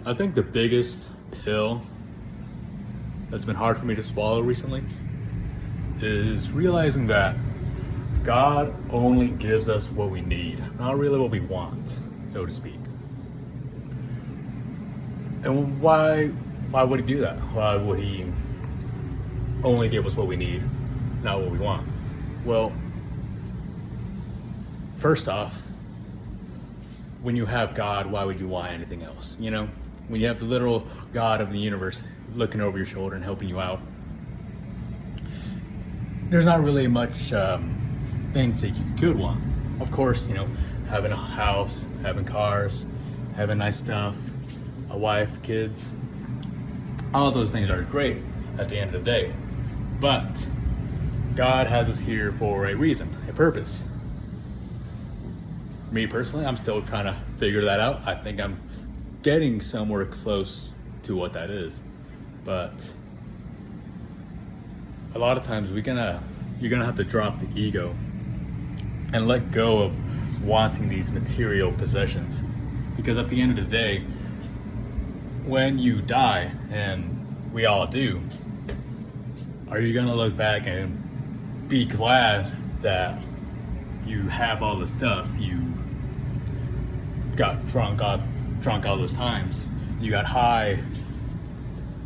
I think the biggest pill that's been hard for me to swallow recently is realizing that God only gives us what we need, not really what we want, so to speak. And why would he do that? Why would he only give us what we need, not what we want? Well, first off, when you have God, why would you want anything else? You know, when you have the literal God of the universe looking over your shoulder and helping you out, there's not really much things that you could want. Of course, you know, having a house, having cars, having nice stuff, a wife, kids, all of those things are great at the end of the day. But God has us here for a reason, a purpose. Me personally, I'm still trying to figure that out. I think I'm getting somewhere close to what that is. But a lot of times you're gonna have to drop the ego and let go of wanting these material possessions. Because at the end of the day, when you die, and we all do, are you gonna look back and be glad that you have all the stuff, you got drunk all those times, you got high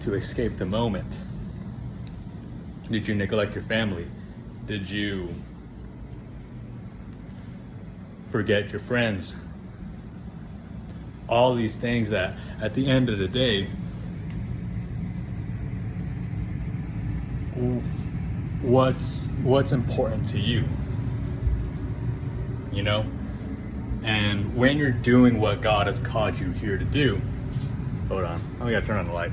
to escape the moment? Did you neglect your family? Did you forget your friends? All these things that at the end of the day, what's important to you, you know? And when you're doing what God has called you here to do, hold on, I gotta turn on the light.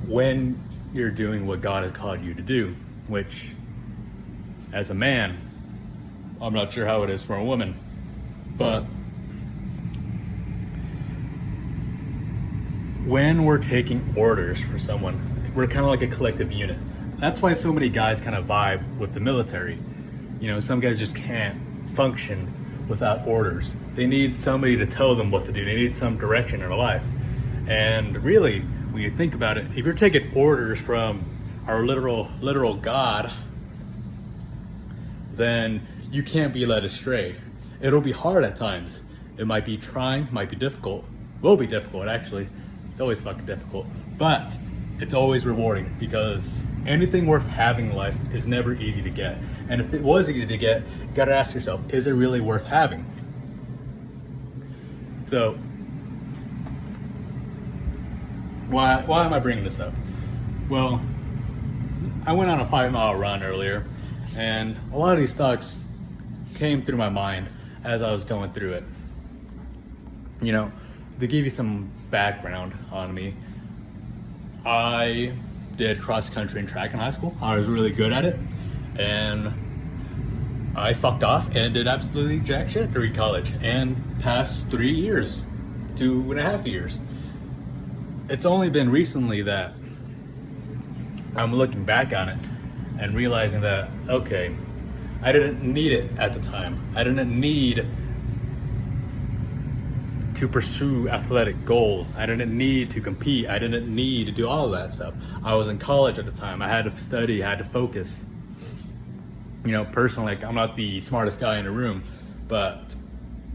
When you're doing what God has called you to do, which as a man, I'm not sure how it is for a woman, but when we're taking orders for someone, we're kind of like a collective unit. That's why so many guys kind of vibe with the military. You know, some guys just can't function without orders. They need somebody to tell them what to do. They need some direction in their life. And really, when you think about it, if you're taking orders from our literal God, then you can't be led astray. It'll be hard at times. It might be trying, might be difficult. Will be difficult, actually. It's always fucking difficult. But it's always rewarding, because anything worth having in life is never easy to get. And if it was easy to get, you gotta ask yourself, is it really worth having? So, why am I bringing this up? Well, I went on a 5-mile run earlier, and a lot of these thoughts came through my mind as I was going through it. You know, to give you some background on me, I did cross country and track in high school. I was really good at it, and I fucked off and did absolutely jack shit during college and past 3 years, 2.5 years. It's only been recently that I'm looking back on it and realizing that, okay, I didn't need it at the time. I didn't need to pursue athletic goals. I didn't need to compete. I didn't need to do all of that stuff. I was in college at the time. I had to study, I had to focus. You know, personally, like, I'm not the smartest guy in the room, but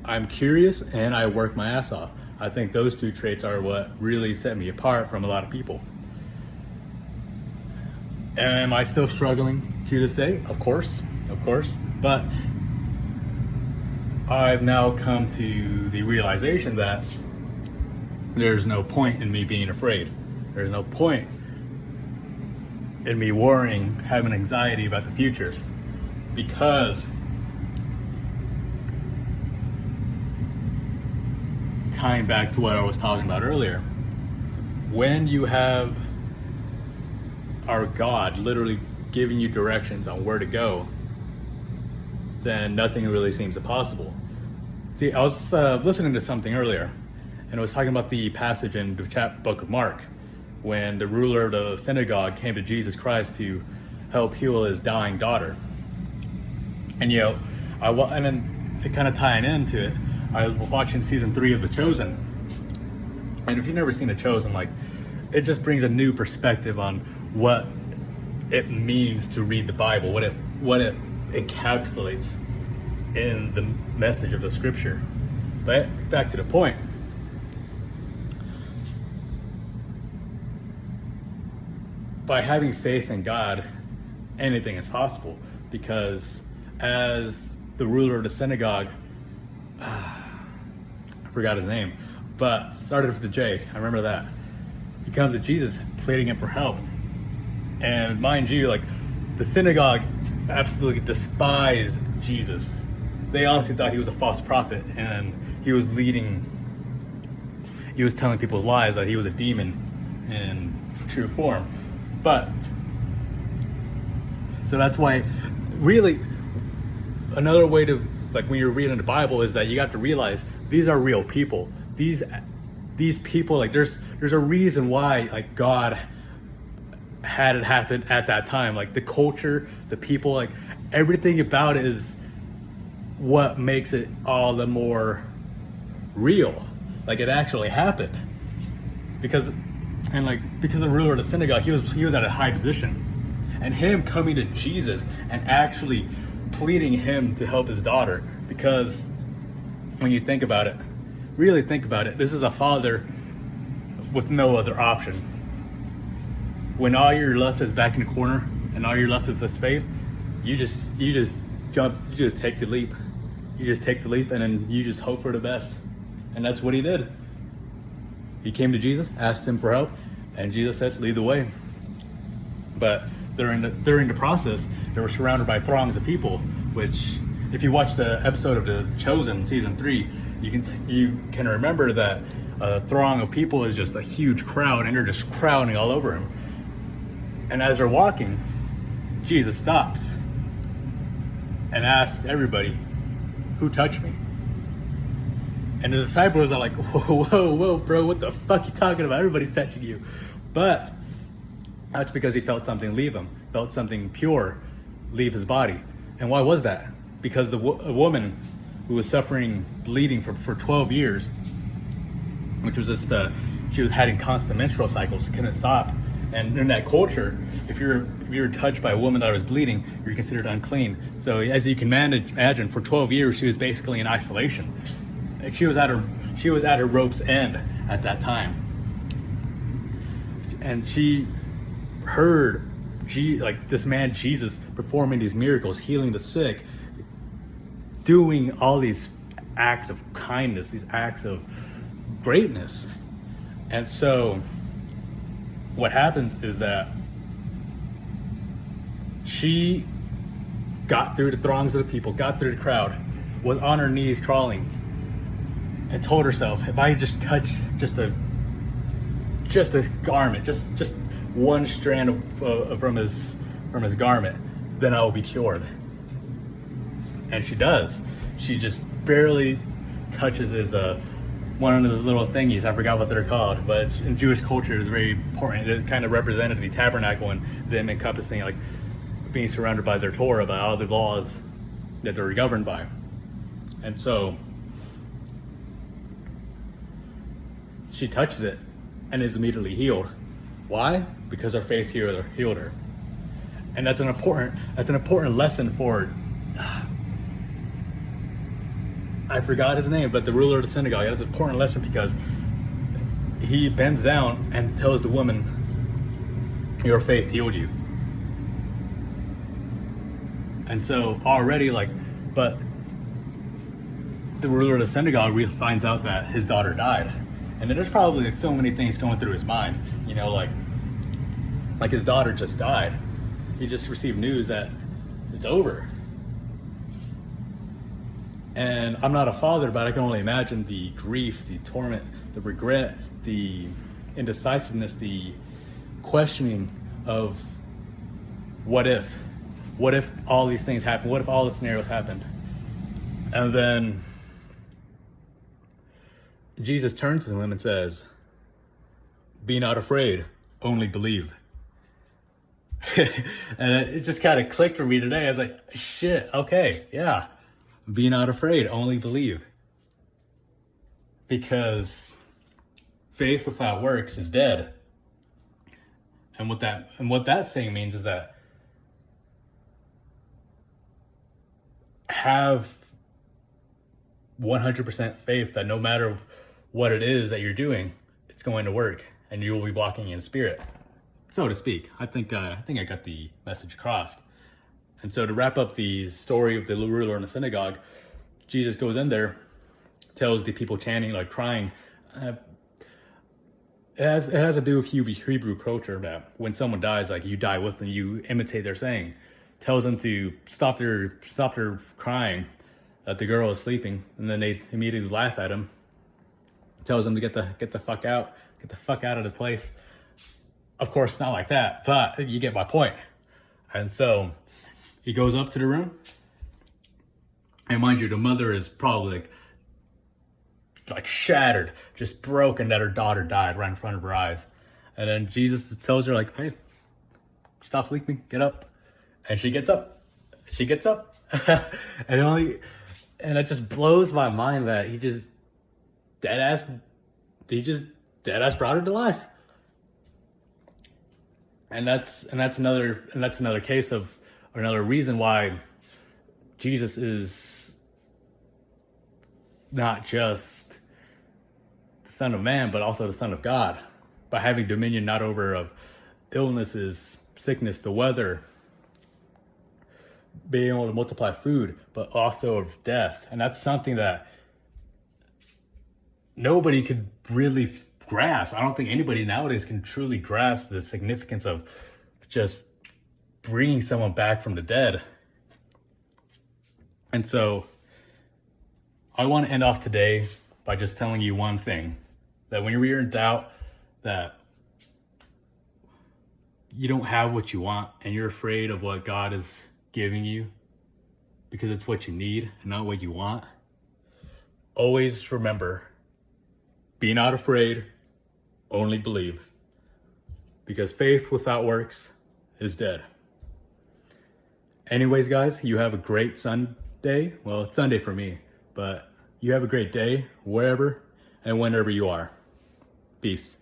I'm curious and I work my ass off. I think those two traits are what really set me apart from a lot of people. And am I still struggling to this day? Of course, but I've now come to the realization that there's no point in me being afraid. There's no point in me worrying, having anxiety about the future, because tying back to what I was talking about earlier, when you have our God literally giving you directions on where to go, then nothing really seems impossible. See, I was listening to something earlier, and it was talking about the passage in the book of Mark, when the ruler of the synagogue came to Jesus Christ to help heal his dying daughter. And you know, and then it kind of tying into it, I was watching season 3 of The Chosen, And if you've never seen The Chosen, like, it just brings a new perspective on what it means to read the Bible, what it encapsulates in the message of the scripture. But back to the point. By having faith in God, anything is possible, because as the ruler of the synagogue, I forgot his name, but started with the J, I remember that. He comes to Jesus pleading him for help. And mind you, like, the synagogue absolutely despised Jesus. They honestly thought he was a false prophet, and he was telling people lies, that he was a demon in true form. But, so that's why, really, another way to, like, when you're reading the Bible, is that you got to realize these are real people. These people, like, there's a reason why, like, God had it happen at that time. Like, the culture, the people, like, everything about it is what makes it all the more real. Like, it actually happened. Because the ruler of the synagogue, he was at a high position. And him coming to Jesus and actually pleading him to help his daughter, because when you think about it, really think about it, this is a father with no other option. When all you're left is back in the corner and all you're left with is faith, you just take the leap. You just take the leap, and then you just hope for the best. And that's what he did. He came to Jesus, asked him for help, and Jesus said, lead the way. But during the process, they were surrounded by throngs of people, which, if you watch the episode of The Chosen, season 3, you can remember that a throng of people is just a huge crowd, and they're just crowding all over him. And as they're walking, Jesus stops and asks everybody, who touched me? And the disciples are like, whoa, bro, what the fuck are you talking about? Everybody's touching you. But that's because he felt something leave him, felt something pure leave his body. And why was that? Because a woman who was suffering bleeding for 12 years, which was just, she was having constant menstrual cycles, couldn't stop. And in that culture, if you're touched by a woman that was bleeding, you're considered unclean. So as you can imagine, for 12 years, she was basically in isolation. Like, she was at her rope's end at that time. And she heard this man Jesus performing these miracles, healing the sick, doing all these acts of kindness, these acts of greatness. And so what happens is that she got through the throngs of the people, got through the crowd, was on her knees crawling, and told herself, if I just touch just a garment, just one strand from his garment, then I will be cured. And she does. She just barely touches his one of those little thingies. I forgot what they're called, but it's, in Jewish culture, it's very important. It kind of represented the tabernacle and them encompassing, like, being surrounded by their Torah, by all the laws that they were governed by. And so she touches it and is immediately healed. Why? Because her faith healed her. And that's an important lesson for, I forgot his name, but the ruler of the synagogue. That's an important lesson, because he bends down and tells the woman, your faith healed you. And so already, but the ruler of the synagogue finds out that his daughter died. And then there's probably so many things going through his mind, like his daughter just died. He just received news that it's over. And I'm not a father, but I can only imagine the grief, the torment, the regret, the indecisiveness, the questioning of what if all these things happened? What if all the scenarios happened? And then Jesus turns to him and says, be not afraid, only believe. And it just kind of clicked for me today. I was like, shit, okay, yeah. Be not afraid, only believe. Because faith without works is dead. And what that saying means is that have 100% faith that no matter what it is that you're doing, it's going to work, and you will be walking in spirit, so to speak. I think I got the message across. And so to wrap up the story of the ruler in the synagogue, Jesus goes in there, tells the people chanting, like crying. It has to do with Hebrew culture that when someone dies, like you die with them, you imitate their saying. Tells them to stop their crying that the girl is sleeping, and then they immediately laugh at him. Tells them to get the fuck out of the place. Of course, not like that, but you get my point. And so he goes up to the room, and mind you, the mother is probably like shattered, just broken that her daughter died right in front of her eyes. And then Jesus tells her, like, hey, stop sleeping, get up. And she gets up. and it just blows my mind that he just dead ass brought her to life. And that's another case of, or another reason why Jesus is not just the Son of Man, but also the Son of God, by having dominion not over of illnesses, sickness, the weather, being able to multiply food, but also of death. And that's something that nobody could really grasp. I don't think anybody nowadays can truly grasp the significance of just bringing someone back from the dead. And so I want to end off today by just telling you one thing, that when you're in doubt that you don't have what you want and you're afraid of what God is giving you because it's what you need and not what you want, always remember, be not afraid, only believe, because faith without works is dead. Anyways, guys, you have a great Sunday. Well, it's Sunday for me, but you have a great day wherever and whenever you are. Peace.